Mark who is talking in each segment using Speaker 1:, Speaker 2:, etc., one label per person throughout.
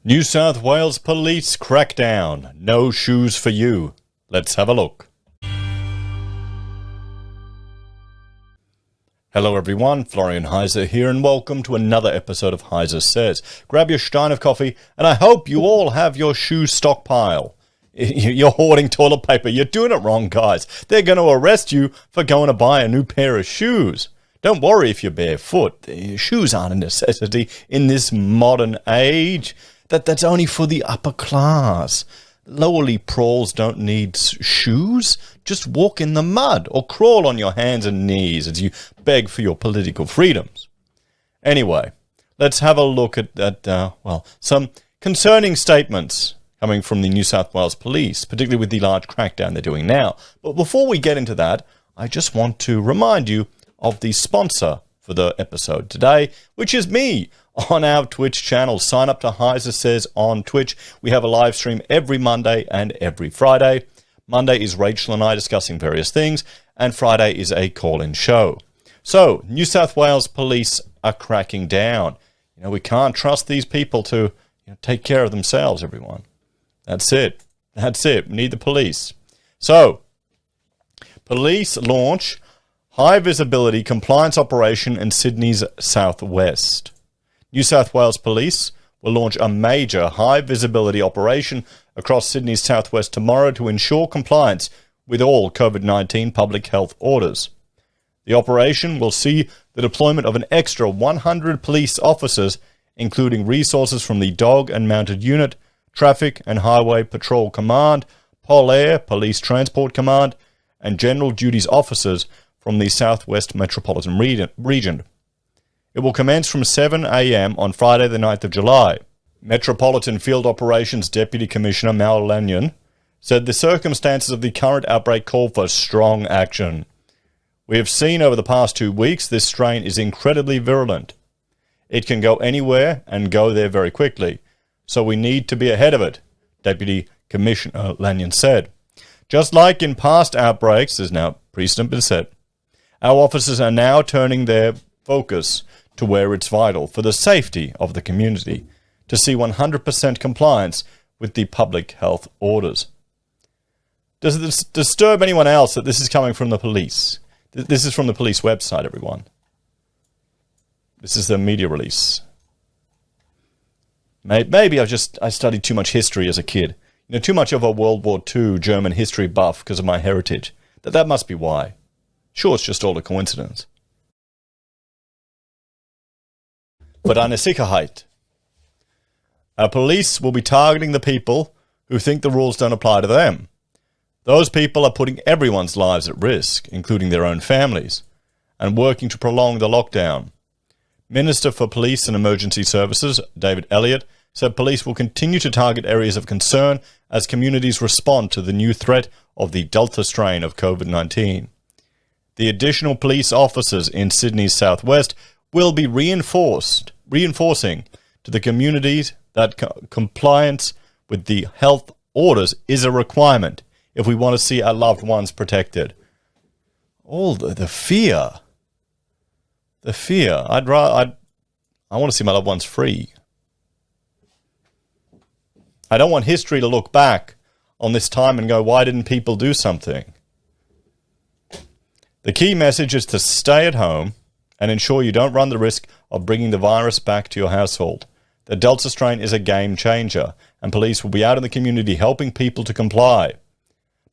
Speaker 1: New South Wales Police crackdown. No shoes for you. Let's have a look. Hello everyone, Florian.heise here and welcome to another episode of HeiseSays. Grab your stein of coffee and I hope you all have your shoe stockpile. You're hoarding toilet paper. You're doing it wrong, guys. They're going to arrest you for going to buy a new pair of shoes. Don't worry if you're barefoot. Shoes aren't a necessity in this modern age. That's only for the upper class. Lowly prawls don't need shoes. Just walk in the mud or crawl on your hands and knees as you beg for your political freedoms. Anyway, let's have a look at some concerning statements coming from the New South Wales Police, particularly with the large crackdown they're doing now. But before we get into that, I just want to remind you of the sponsor for the episode today, which is me on our Twitch channel. Sign up to HeiseSays on Twitch. We have a live stream every Monday and every Friday. Monday is Rachel and I discussing various things, and Friday is a call-in show. So, New South Wales Police are cracking down. We can't trust these people to take care of themselves, everyone. That's it. We need the police. So, police launch high visibility compliance operation in Sydney's southwest. New South Wales Police will launch a major high visibility operation across Sydney's southwest tomorrow to ensure compliance with all COVID-19 public health orders. The operation will see the deployment of an extra 100 police officers, including resources from the Dog and Mounted Unit, Traffic and Highway Patrol Command, Pol Air Police Transport Command, and General Duties officers from the Southwest Metropolitan Region. It will commence from 7 a.m. on Friday the 9th of July. Metropolitan Field Operations Deputy Commissioner Mal Lanyon said the circumstances of the current outbreak call for strong action. We have seen over the past 2 weeks this strain is incredibly virulent. It can go anywhere and go there very quickly, so we need to be ahead of it, Deputy Commissioner Lanyon said. Just like in past outbreaks, there's now precedent been set. Our officers are now turning their focus to where it's vital for the safety of the community to see 100% compliance with the public health orders. Does it disturb anyone else that this is coming from the police? This is from the police website, everyone. This is the media release. Maybe I studied too much history as a kid. Too much of a World War II German history buff because of my heritage. That must be why. Sure, it's just all a coincidence. But eine Sicherheit. Our police will be targeting the people who think the rules don't apply to them. Those people are putting everyone's lives at risk, including their own families, and working to prolong the lockdown. Minister for Police and Emergency Services, David Elliott, said police will continue to target areas of concern as communities respond to the new threat of the Delta strain of COVID-19. The additional police officers in Sydney's southwest will be reinforcing to the communities that compliance with the health orders is a requirement if we want to see our loved ones protected. All the fear. The fear. I want to see my loved ones free. I don't want history to look back on this time and go, why didn't people do something? The key message is to stay at home and ensure you don't run the risk of bringing the virus back to your household. The Delta strain is a game changer, and police will be out in the community helping people to comply.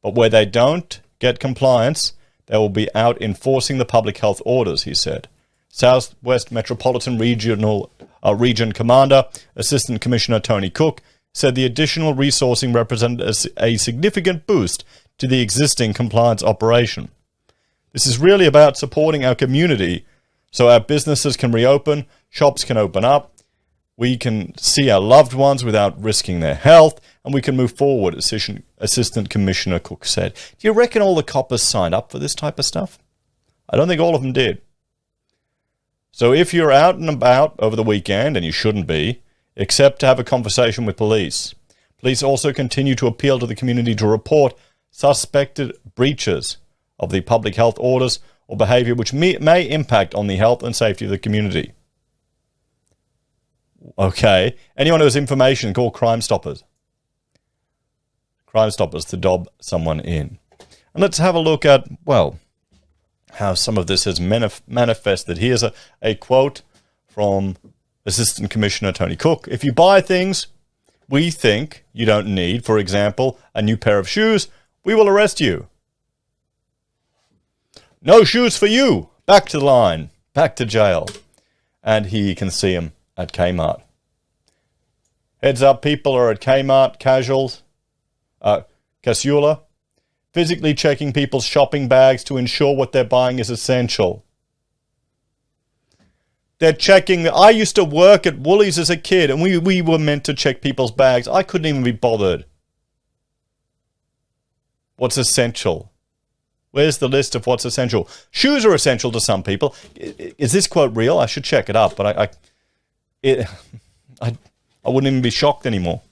Speaker 1: But where they don't get compliance, they will be out enforcing the public health orders, he said. Southwest Metropolitan Region Commander, Assistant Commissioner Tony Cook, said the additional resourcing represented a significant boost to the existing compliance operation. This is really about supporting our community so our businesses can reopen, shops can open up, we can see our loved ones without risking their health, and we can move forward, Assistant Commissioner Cook said. Do you reckon all the coppers signed up for this type of stuff? I don't think all of them did. So if you're out and about over the weekend, and you shouldn't be, except to have a conversation with police. Police also continue to appeal to the community to report suspected breaches of the public health orders or behavior which may impact on the health and safety of the community. Okay. Anyone who has information, call Crime Stoppers. Crime Stoppers to dob someone in. And let's have a look at, well, how some of this has manifested. Here's a quote from Assistant Commissioner Tony Cook. If you buy things we think you don't need, for example, a new pair of shoes, we will arrest you. No shoes for you. Back to the line. Back to jail. And here you can see him at K-Mart. Heads up, people are at K-Mart, Casula, physically checking people's shopping bags to ensure what they're buying is essential. They're checking. I used to work at Woolies as a kid, and we were meant to check people's bags. I couldn't even be bothered. What's essential? Where's the list of what's essential? Shoes are essential to some people. Is this quote real? I should check it up, but I wouldn't even be shocked anymore.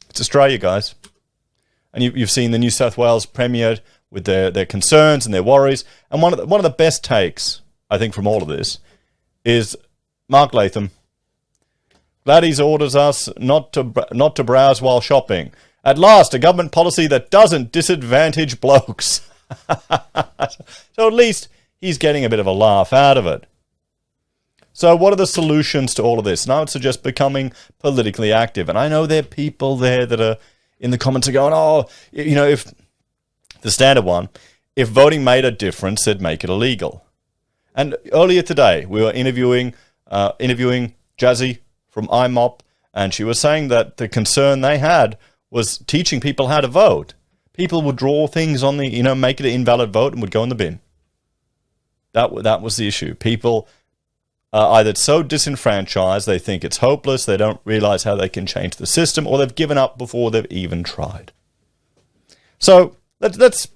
Speaker 1: It's Australia, guys. And you've seen the New South Wales Premier with their concerns and their worries. And one of the best takes, I think, from all of this is Mark Latham. Gladys orders us not to browse while shopping. At last, a government policy that doesn't disadvantage blokes. So at least he's getting a bit of a laugh out of it. So what are the solutions to all of this? And I would suggest becoming politically active. And I know there are people there that are in the comments are going, oh, you know, if the standard one, if voting made a difference, they'd make it illegal. And earlier today, we were interviewing Jazzy from IMOP, and she was saying that the concern they had was teaching people how to vote. People would draw things on the, make it an invalid vote and would go in the bin. That was the issue. People are either so disenfranchised, they think it's hopeless, they don't realize how they can change the system, or they've given up before they've even tried. So let's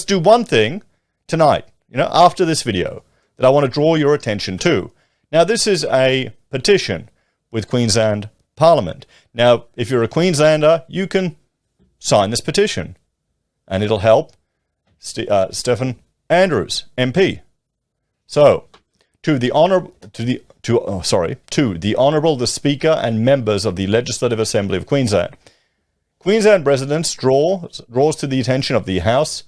Speaker 1: do one thing tonight, after this video, that I want to draw your attention to. Now, this is a petition with Queensland Parliament. Now, if you're a Queenslander, you can sign this petition, and it'll help Stephen Andrews, MP. So, to the Honourable the Speaker and members of the Legislative Assembly of Queensland. Queensland residents draws to the attention of the House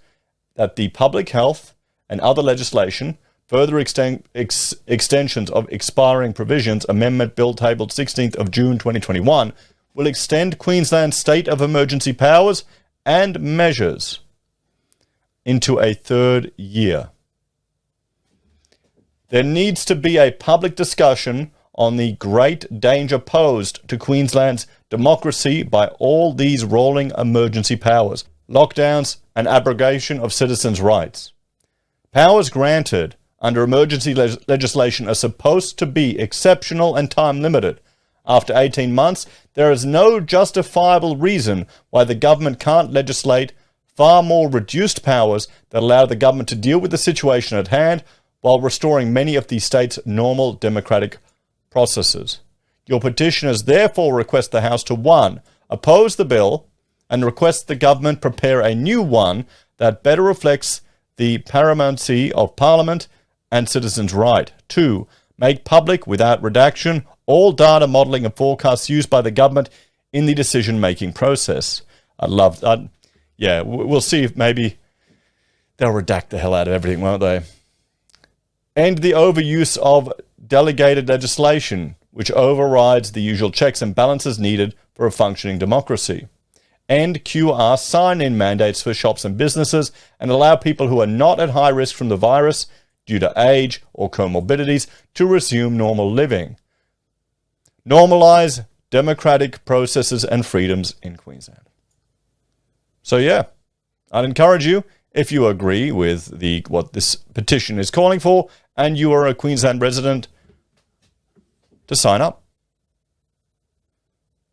Speaker 1: that the public health and other legislation, further extensions of expiring provisions, Amendment Bill tabled 16th of June 2021, will extend Queensland's state of emergency powers and measures into a third year. There needs to be a public discussion on the great danger posed to Queensland's democracy by all these rolling emergency powers, lockdowns, and abrogation of citizens' rights. Powers granted under emergency legislation are supposed to be exceptional and time-limited. After 18 months, there is no justifiable reason why the government can't legislate far more reduced powers that allow the government to deal with the situation at hand while restoring many of the state's normal democratic processes. Your petitioners therefore request the House to 1. Oppose the bill and request the government prepare a new one that better reflects the paramountcy of Parliament and citizens' right. 2. Make public, without redaction, all data modelling and forecasts used by the government in the decision-making process. We'll see if maybe they'll redact the hell out of everything, won't they? End the overuse of delegated legislation, which overrides the usual checks and balances needed for a functioning democracy. End QR sign-in mandates for shops and businesses and allow people who are not at high risk from the virus due to age or comorbidities to resume normal living. Normalise democratic processes and freedoms in Queensland. So I'd encourage you, if you agree with what this petition is calling for, and you are a Queensland resident, to sign up.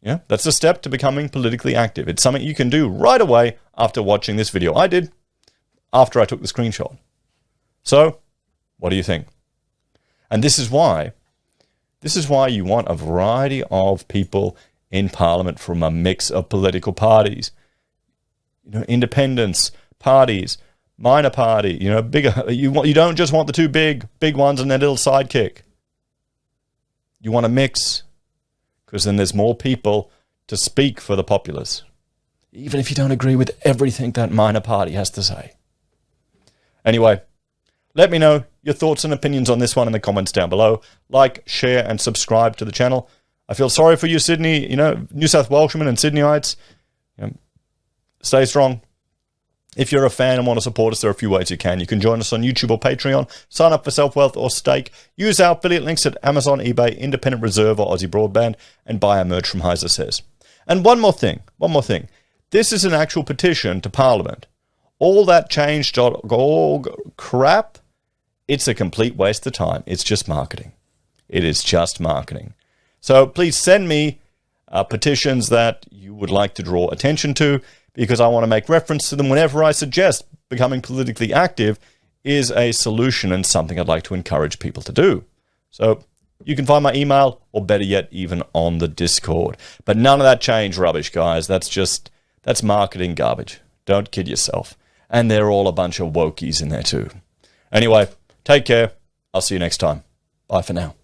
Speaker 1: That's a step to becoming politically active. It's something you can do right away after watching this video. I did, after I took the screenshot. So, what do you think? And this is why you want a variety of people in Parliament from a mix of political parties. Independents, parties, minor party, bigger. You don't just want the two big ones and their little sidekick. You want a mix. because then there's more people to speak for the populace, even if you don't agree with everything that minor party has to say. Anyway, let me know your thoughts and opinions on this one in the comments down below. Like, share, and subscribe to the channel. I feel sorry for you, Sydney, New South Welshmen and Sydneyites. Stay strong. If you're a fan and want to support us, there are a few ways you can. You can join us on YouTube or Patreon, sign up for SelfWealth or Stake, use our affiliate links at Amazon, eBay, Independent Reserve, or AussieBroadband, and buy our merch from HeiseSays. And one more thing. This is an actual petition to Parliament. All that change.org crap, it's a complete waste of time. It's just marketing. It is just marketing. So please send me petitions that you would like to draw attention to, because I want to make reference to them whenever I suggest becoming politically active is a solution and something I'd like to encourage people to do. So you can find my email, or better yet, even on the Discord. But none of that change rubbish, guys. That's marketing garbage. Don't kid yourself. And they're all a bunch of wokies in there too. Anyway, take care. I'll see you next time. Bye for now.